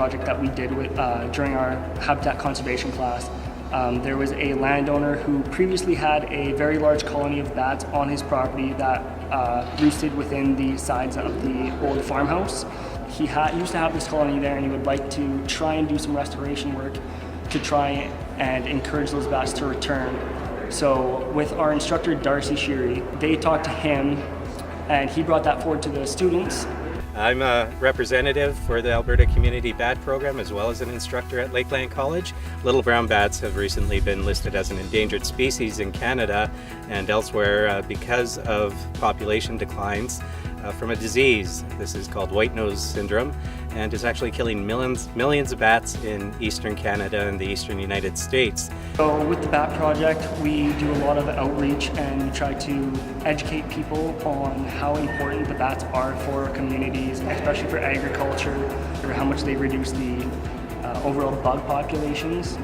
project that we did during our habitat conservation class. There was a landowner who previously had a very large colony of bats on his property that roosted within the sides of the old farmhouse. He used to have this colony there, and he would like to try and do some restoration work to try and encourage those bats to return. So with our instructor Darcy Sheary, they talked to him, and he brought that forward to the students. I'm a representative for the Alberta Community Bat Program as well as an instructor at Lakeland College. Little brown bats have recently been listed as an endangered species in Canada and elsewhere because of population declines from a disease. This is called white nose syndrome, and is actually killing millions of bats in eastern Canada and the eastern United States. So with the Bat Project, we do a lot of outreach and we try to educate people on how important the bats are for communities, especially for agriculture, or how much they reduce the overall bug populations.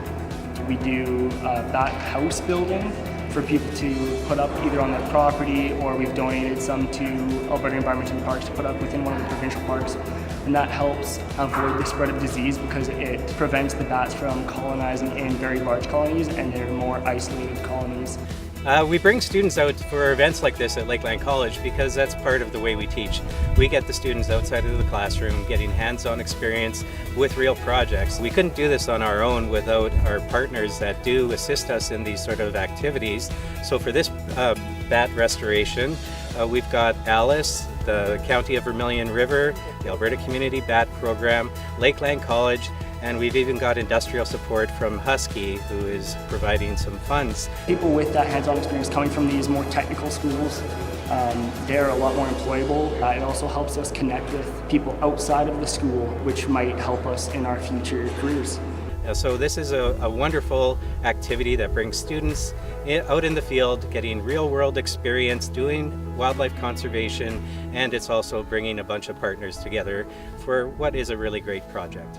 We do bat house building for people to put up either on their property, or we've donated some to Alberta Environmental Parks to put up within one of the provincial parks. And that helps avoid the spread of disease because it prevents the bats from colonizing in very large colonies, and they're more isolated colonies. We bring students out for events like this at Lakeland College because that's part of the way we teach. We get the students outside of the classroom getting hands-on experience with real projects. We couldn't do this on our own without our partners that do assist us in these sort of activities. So for this bat restoration, we've got ALUS, the County of Vermilion River, the Alberta Community Bat Program, Lakeland College, and we've even got industrial support from Husky, who is providing some funds. People with that hands-on experience coming from these more technical schools, they're a lot more employable. It also helps us connect with people outside of the school, which might help us in our future careers. So this is a wonderful activity that brings students out in the field, getting real-world experience doing wildlife conservation, and it's also bringing a bunch of partners together for what is a really great project.